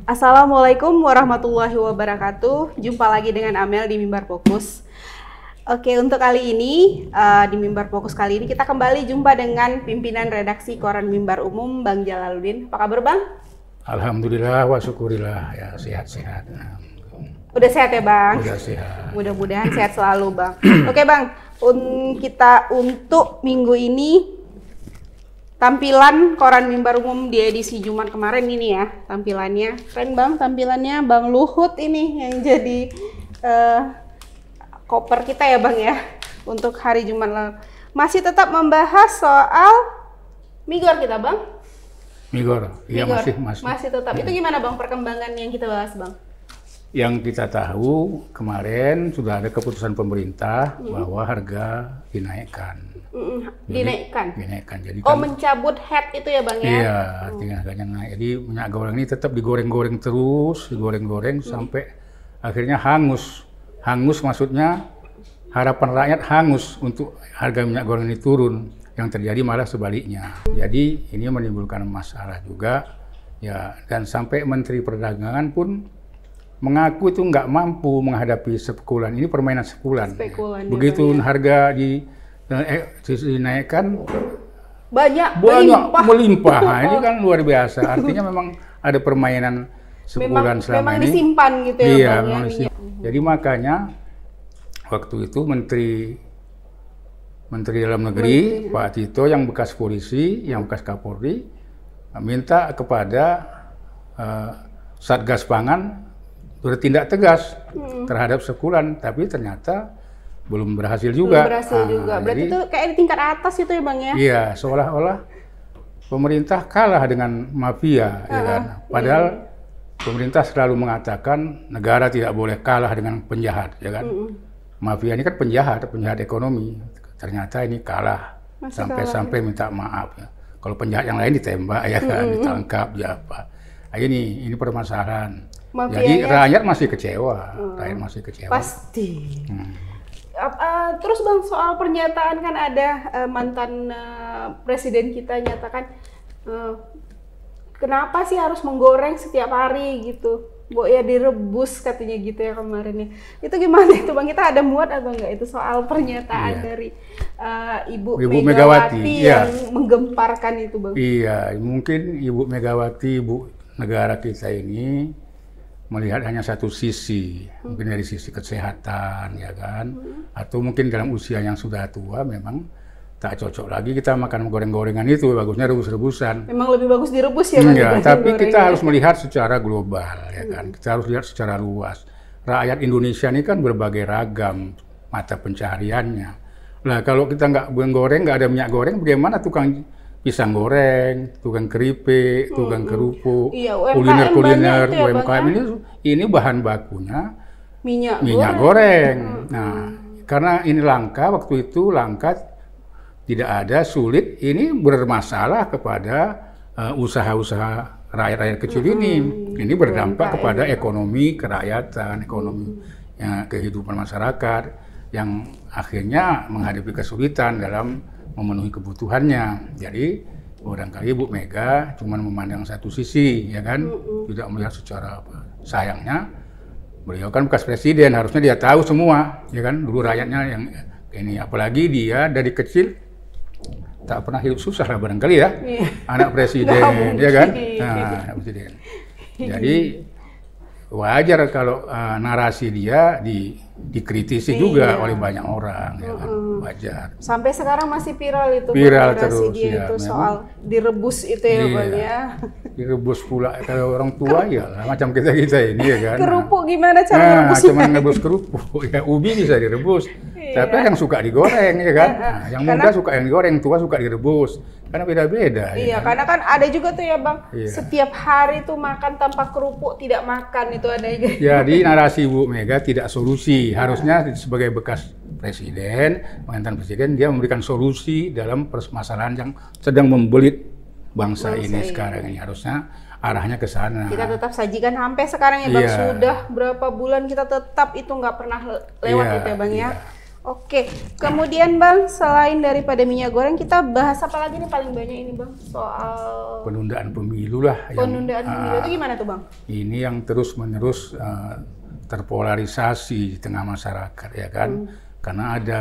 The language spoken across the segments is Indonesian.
Assalamualaikum warahmatullahi wabarakatuh. Jumpa lagi dengan Amel di Mimbar Fokus. Oke, untuk kali ini di Mimbar Fokus kali ini kita kembali jumpa dengan pimpinan redaksi Koran Mimbar Umum, Bang Jalaluddin. Apa kabar, Bang? Alhamdulillah wa syukurillah, ya sehat-sehat. Udah sehat ya, Bang? Udah sehat. Mudah-mudahan sehat selalu, Bang. Oke, Bang. Kita untuk minggu ini tampilan Koran Mimbar Umum di edisi Jumat kemarin ini ya, tampilannya keren, Bang. Tampilannya Bang Luhut ini yang jadi koper kita ya, Bang ya, untuk hari Jumat lalu. Masih tetap membahas soal Migor kita, Bang. Migor, iya masih tetap. Itu gimana, Bang, perkembangan yang kita bahas, Bang? Yang kita tahu kemarin sudah ada keputusan pemerintah bahwa harga dinaikkan. Dinaikkan. Jadi mencabut head itu ya, Bang ya? Iya, artinya harganya naik. Jadi minyak goreng ini tetap digoreng-goreng terus, digoreng-goreng sampai akhirnya hangus. Hangus maksudnya harapan rakyat hangus untuk harga minyak goreng ini turun. Yang terjadi malah sebaliknya. Jadi ini menimbulkan masalah juga. Ya, dan sampai Menteri Perdagangan pun mengaku itu nggak mampu menghadapi spekulan. Ini permainan spekulan. Begitu ya, harga dinaikkan, banyak melimpah. Nah, ini kan luar biasa. Artinya memang ada permainan spekulan selama ini. Memang disimpan gitu ya, iya, Bang, memang disimpan. Jadi makanya waktu itu Menteri Dalam Negeri Pak Tito yang bekas polisi, yang bekas Kapolri, minta kepada Satgas Pangan bertindak tegas terhadap spekulan, tapi ternyata belum berhasil juga. Berarti itu kayak di tingkat atas itu ya, Bang ya? Iya, seolah-olah pemerintah kalah dengan mafia, ya kan? Padahal pemerintah selalu mengatakan negara tidak boleh kalah dengan penjahat, ya kan? Mafia ini kan penjahat ekonomi. Ternyata ini kalah sampai minta maaf. Ya. Kalau penjahat yang lain ditembak, ya kan, ditangkap, ya apa? Nah, ini permasalahan. Mafianya, jadi rakyat masih kecewa, Pasti. Terus, Bang, soal pernyataan kan ada mantan presiden kita nyatakan kenapa sih harus menggoreng setiap hari gitu? Ya direbus katanya gitu ya kemarin ya. Itu gimana itu, Bang? Kita ada muat atau enggak itu soal pernyataan dari Ibu Megawati yang menggemparkan itu, Bang? Iya, mungkin Ibu Megawati, ibu negara kita ini melihat hanya satu sisi, mungkin dari sisi kesehatan, ya kan? Atau mungkin dalam usia yang sudah tua memang tak cocok lagi kita makan goreng-gorengan itu, bagusnya rebus-rebusan. Memang lebih bagus direbus ya, Bang? Ya, tapi kita harus melihat secara global, ya kan? Kita harus lihat secara luas. Rakyat Indonesia ini kan berbagai ragam mata pencahariannya. Nah, kalau kita nggak goreng, nggak ada minyak goreng, bagaimana tukang pisang goreng, tukang keripik, tukang kerupuk, kuliner ya, UMKM ini bahan bakunya minyak goreng. Nah, karena ini langka, waktu itu langka, tidak ada, sulit, ini bermasalah kepada usaha-usaha rakyat-rakyat kecil ini. Ini berdampak kepada ekonomi kerakyatan, ekonomi kehidupan masyarakat yang akhirnya menghadapi kesulitan dalam memenuhi kebutuhannya. Jadi barangkali Ibu Mega cuma memandang satu sisi, ya kan, tidak melihat secara apa. Sayangnya beliau kan bekas presiden, harusnya dia tahu semua, ya kan, dulu rakyatnya yang ini, apalagi dia dari kecil tak pernah hidup susah lah barangkali ya, anak presiden, ya kan, anak presiden. Jadi wajar kalau narasi dia dikritisi juga oleh banyak orang, ya kan, wajar. Sampai sekarang masih viral itu, viral terus dia itu soal direbus itu ya, Bang ya. Direbus pula kalau orang tua ya lah, macam kita ini, ya kan. Kerupuk gimana cara rebusnya? Cuma rebus kerupuk, ya ubi bisa direbus. Tapi yang suka digoreng, ya kan. Yang muda suka yang digoreng, tua suka direbus. Karena beda-beda. Iya, kan? Karena kan ada juga tuh ya, Bang. Setiap hari tuh makan tanpa kerupuk, tidak makan itu ada. Jadi narasi Ibu Mega tidak solusi. Harusnya sebagai bekas presiden, mantan presiden, dia memberikan solusi dalam permasalahan yang sedang membelit bangsa ini sekarang ini. Harusnya arahnya ke sana. Kita tetap sajikan sampai sekarang ya, Bang. Sudah berapa bulan kita tetap itu nggak pernah lewat itu ya, Bang ya. Oke, kemudian Bang, selain daripada minyak goreng, kita bahas apa lagi nih paling banyak ini Bang? Soal penundaan pemilu lah. penundaan pemilu itu gimana tuh Bang? Ini yang terus-menerus terpolarisasi di tengah masyarakat, ya kan? Karena ada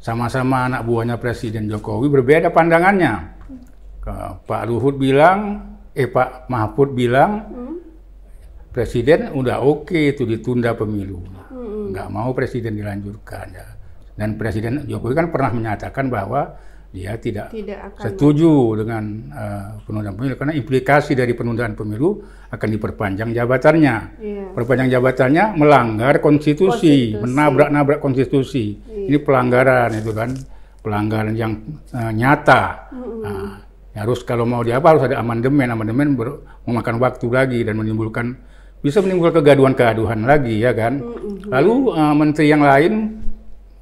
sama-sama anak buahnya Presiden Jokowi berbeda pandangannya. Pak Luhut bilang, Pak Mahfud bilang, Presiden udah oke itu ditunda pemilu. Nggak mau Presiden dilanjutkan, ya. Dan Presiden Jokowi kan pernah menyatakan bahwa dia tidak akan setuju dengan penundaan pemilu karena implikasi dari penundaan pemilu akan diperpanjang jabatannya. Perpanjang jabatannya melanggar konstitusi. Menabrak-nabrak konstitusi. Ini pelanggaran itu kan, pelanggaran yang nyata. Harus kalau mau harus ada amandemen memakan waktu lagi dan bisa menimbulkan kegaduhan lagi, ya kan. Lalu menteri yang lain,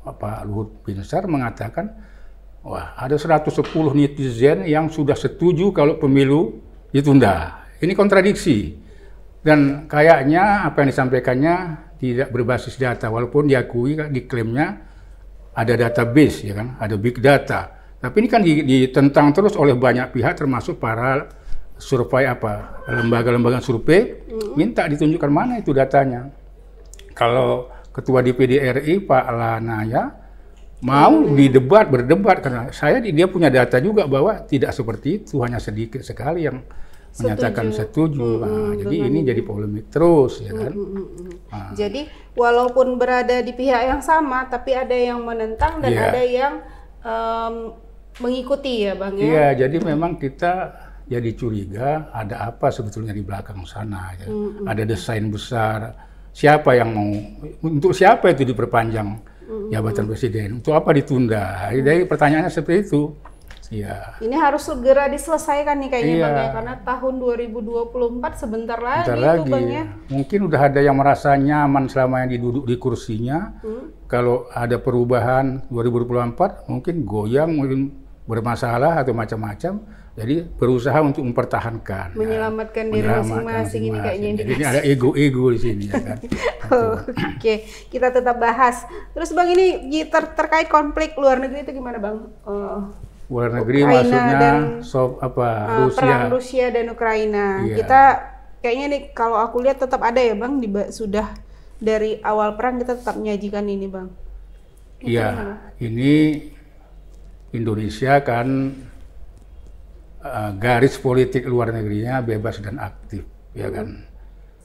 Pak Luhut Binsar mengatakan, wah ada 110 netizen yang sudah setuju kalau pemilu ditunda. Ini kontradiksi. Dan kayaknya apa yang disampaikannya tidak berbasis data, walaupun diakui, diklaimnya ada database, ya kan, ada big data. Tapi ini kan ditentang terus oleh banyak pihak, termasuk para survei lembaga-lembaga survei minta ditunjukkan mana itu datanya. Kalau Ketua DPD RI Pak Lanaya mau berdebat karena dia punya data juga bahwa tidak seperti itu, hanya sedikit sekali yang menyatakan setuju. Jadi ini jadi polemik terus, ya kan. Jadi walaupun berada di pihak yang sama, tapi ada yang menentang dan ada yang mengikuti, ya Bang, ya. Iya, jadi memang kita jadi curiga ada apa sebetulnya di belakang sana, ya. Ada desain besar, untuk siapa itu diperpanjang jabatan presiden, untuk apa ditunda. Jadi pertanyaannya seperti itu. Ya. Ini harus segera diselesaikan nih kayaknya, Bang, ya, karena tahun 2024 sebentar lagi. Bang, ya. Mungkin udah ada yang merasa nyaman selama yang duduk di kursinya. Kalau ada perubahan 2024 mungkin goyang, mungkin bermasalah atau macam-macam. Jadi berusaha untuk mempertahankan, menyelamatkan diri masing-masing ini kayaknya. Jadi ini ada ego-ego di sini, ya kan. Oke, kita tetap bahas. Terus Bang, ini terkait konflik luar negeri itu gimana Bang? Luar negeri Ukraina maksudnya Rusia. Perang Rusia dan Ukraina. Iya. Kita kayaknya nih kalau aku lihat tetap ada ya Bang, sudah dari awal perang kita tetap menyajikan ini Bang. Iya, ini Indonesia kan garis politik luar negerinya bebas dan aktif, ya kan.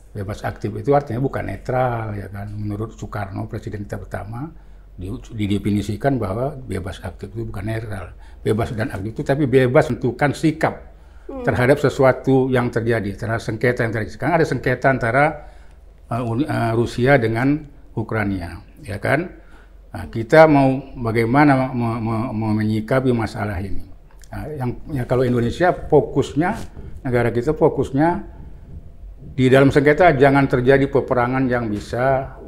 Bebas aktif itu artinya bukan netral, ya kan. Menurut Soekarno, presiden kita pertama, didefinisikan bahwa bebas aktif itu bukan netral. Bebas dan aktif itu tapi bebas menentukan sikap terhadap sesuatu yang terjadi, terhadap sengketa yang terjadi. Sekarang ada sengketa antara Rusia dengan Ukraina, ya kan. Nah, kita mau bagaimana menyikapi masalah ini. Nah, kalau Indonesia negara kita fokusnya di dalam sengketa jangan terjadi peperangan yang bisa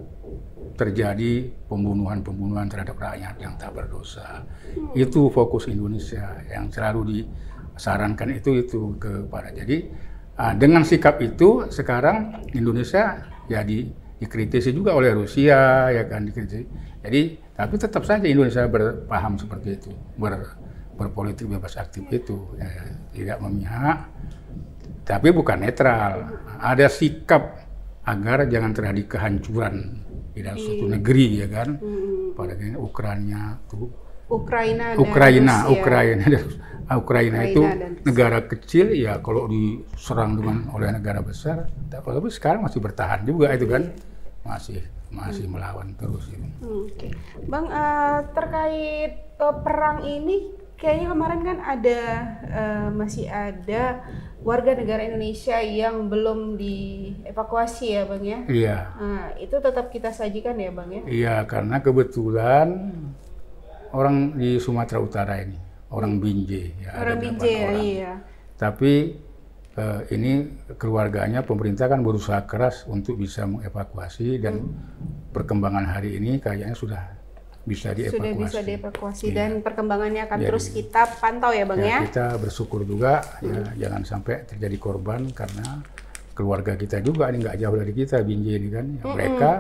terjadi pembunuhan terhadap rakyat yang tak berdosa. Itu fokus Indonesia yang selalu disarankan itu kepada. Jadi dengan sikap itu sekarang Indonesia ya dikritisi juga oleh Rusia, ya kan, dikritisi. Jadi tapi tetap saja Indonesia berpaham seperti itu, berpolitik bebas aktif itu, ya, tidak memihak, tapi bukan netral. Ada sikap agar jangan terjadi kehancuran di dalam suatu negeri, ya kan. Pada Ukraina itu negara kecil, ya kalau diserang oleh negara besar, tapi sekarang masih bertahan juga itu kan, masih melawan terus. Oke. Bang, terkait perang ini, kayaknya kemarin kan masih ada warga negara Indonesia yang belum dievakuasi, ya Bang, ya? Iya. Nah, itu tetap kita sajikan ya Bang, ya? Iya, karena kebetulan orang di Sumatera Utara ini, orang Binjai. Ya, orang Binjai, ya, iya. Tapi ini keluarganya, pemerintah kan berusaha keras untuk bisa mengevakuasi dan perkembangan hari ini kayaknya sudah bisa dievakuasi. Dan perkembangannya akan terus kita pantau ya Bang, ya? Kita bersyukur juga ya jangan sampai terjadi korban karena keluarga kita juga ini nggak jauh dari kita, Binjai ini kan. Mereka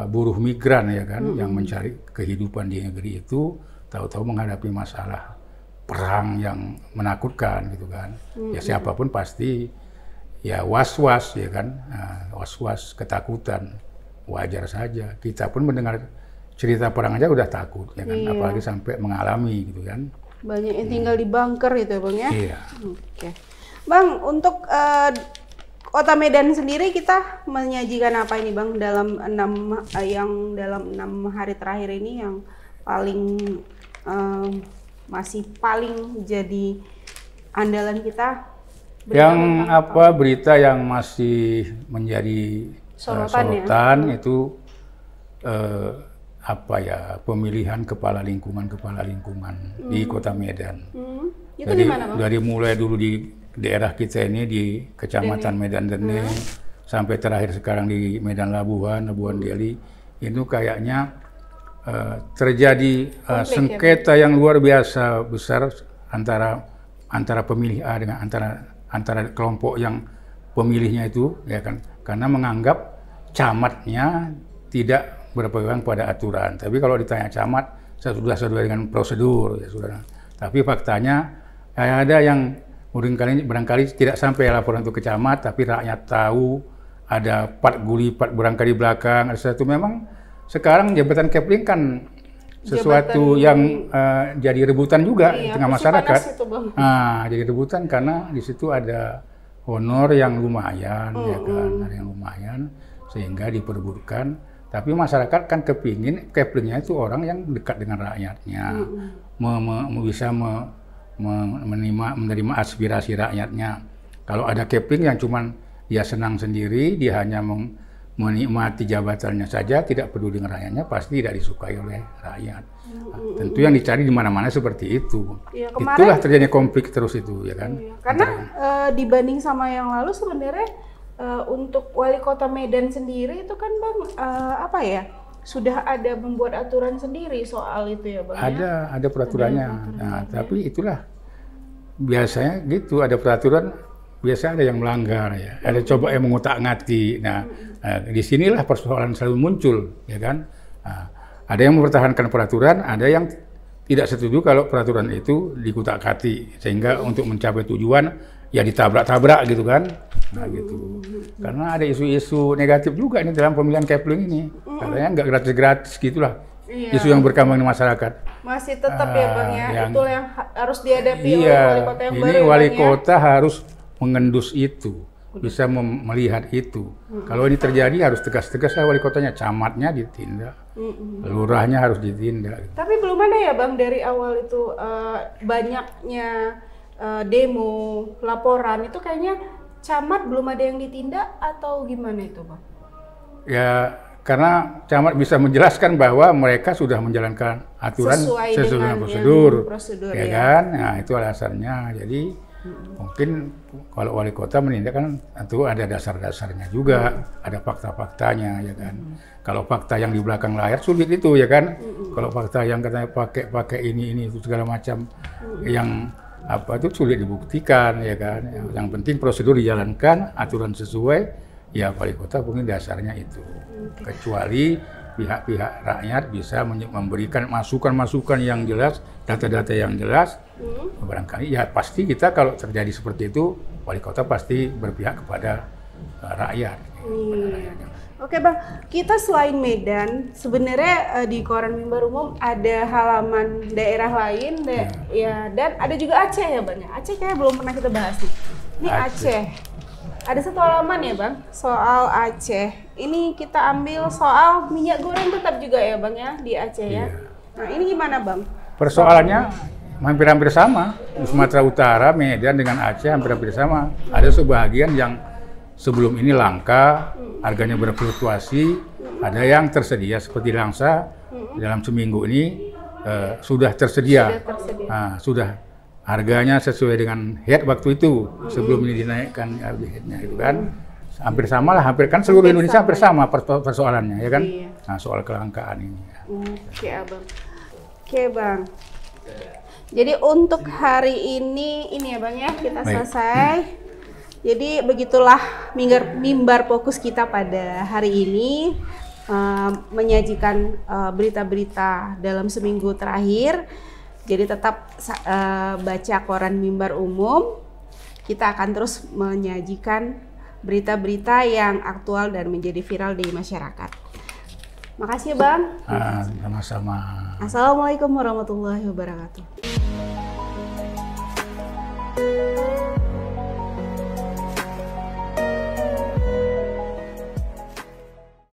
buruh migran ya kan, yang mencari kehidupan di negeri itu, tahu-tahu menghadapi masalah perang yang menakutkan gitu kan. Ya siapapun pasti ya was-was ya kan, was-was, ketakutan, wajar saja. Kita pun mendengar cerita perang aja udah takut ya kan, apalagi sampai mengalami gitu kan. Banyak yang tinggal di bunker itu Bang ya. Iya. Oke. Bang, untuk Kota Medan sendiri kita menyajikan apa ini Bang dalam 6 hari terakhir ini yang paling masih paling jadi andalan kita? Yang berita yang masih menjadi sorotan itu pemilihan kepala lingkungan di Kota Medan. Itu di mana, Bang? Dari mulai dulu di daerah kita ini di Kecamatan Medan Dene sampai terakhir sekarang di Medan Labuhan Deli, itu kayaknya terjadi sengketa yang luar biasa besar antara pemilih A dengan antara kelompok yang pemilihnya itu ya kan, karena menganggap camatnya tidak berpegang pada aturan. Tapi kalau ditanya camat sudah sesuai dengan prosedur ya sudah. Tapi faktanya ada yang barangkali tidak sampai laporan itu ke camat, tapi rakyat tahu ada pat barangkali belakang, ada sesuatu. Memang sekarang jabatan Kepling kan sesuatu yang jadi rebutan juga di tengah masyarakat. Itu, Bang. Jadi rebutan karena di situ ada honor yang lumayan, ya kan, ada yang lumayan sehingga diperebutkan. Tapi masyarakat kan kepingin Keplingnya itu orang yang dekat dengan rakyatnya, bisa menerima aspirasi rakyatnya. Kalau ada Kepling yang cuman dia senang sendiri, dia hanya menikmati jabatannya saja, tidak peduli dengan rakyatnya, pasti tidak disukai oleh rakyat. Tentu yang dicari di mana-mana seperti itu. Ya, itulah terjadinya konflik terus itu, ya kan? Iya. Karena dibanding sama yang lalu sebenarnya untuk wali kota Medan sendiri itu kan Bang sudah ada membuat aturan sendiri soal itu ya Bang? Ada peraturannya. Tapi itulah biasanya gitu, ada peraturan. Biasa ada yang melanggar ya, ada coba yang mengutak-ngatik. Di sinilah persoalan selalu muncul, ya kan? Ada yang mempertahankan peraturan, ada yang tidak setuju kalau peraturan itu dikutak-katik, sehingga untuk mencapai tujuan ya ditabrak-tabrak gitu kan? Gitu. Karena ada isu-isu negatif juga ini dalam pemilihan Kepling ini, katanya nggak gratis-gratis gitulah. Iya. Isu yang berkembang di masyarakat. Masih tetap ya Bang ya, itu yang harus dihadapi oleh wali kota yang baru. Ini wali kota harus mengendus itu, bisa melihat itu. Kalau ini terjadi harus tegas-tegas lah wali kotanya, camatnya ditindak, lurahnya harus ditindak. Tapi belum ada ya Bang dari awal itu banyaknya demo, laporan itu kayaknya camat belum ada yang ditindak atau gimana itu Bang? Ya karena camat bisa menjelaskan bahwa mereka sudah menjalankan aturan sesuai dengan prosedur, ya kan? Nah itu alasannya. Jadi mungkin kalau wali kota menindak kan tentu ada dasar-dasarnya juga, ada fakta-faktanya ya kan. Kalau fakta yang di belakang layar sulit itu ya kan. Kalau fakta yang katanya pakai ini itu segala macam yang itu sulit dibuktikan ya kan. Yang penting prosedur dijalankan, aturan sesuai, ya wali kota mungkin dasarnya itu. Kecuali pihak-pihak rakyat bisa memberikan masukan-masukan yang jelas, data-data yang jelas, barangkali ya pasti kita kalau terjadi seperti itu, wali kota pasti berpihak kepada rakyat. Oke Bang, kita selain Medan, sebenarnya di Koran Mimbar Umum ada halaman daerah lain, dan ada juga Aceh ya Bang. Aceh kayaknya belum pernah kita bahas nih. Ini Aceh. Ada satu halaman ya Bang, soal Aceh. Ini kita ambil soal minyak goreng tetap juga ya Bang ya, di Aceh ya. Nah ini gimana Bang? Persoalannya hampir-hampir sama. Di Sumatera Utara, Medan dengan Aceh hampir-hampir sama. Ada sebagian yang sebelum ini langka, harganya berfluktuasi. Ada yang tersedia seperti langsa, dalam seminggu ini sudah tersedia. Sudah harganya sesuai dengan head waktu itu, sebelum ini dinaikkan headnya itu kan. Hampir sama lah, hampir kan seluruh Indonesia hampir sama persoalannya ya kan. Nah soal kelangkaan ini. Oke Abang. Oke Bang. Jadi untuk hari ini ya Bang ya, kita selesai. Jadi begitulah mimbar fokus kita pada hari ini. menyajikan berita-berita dalam seminggu terakhir. Jadi tetap baca koran Mimbar Umum. Kita akan terus menyajikan berita-berita yang aktual dan menjadi viral di masyarakat. Makasih Bang. Sama-sama. Assalamualaikum warahmatullahi wabarakatuh.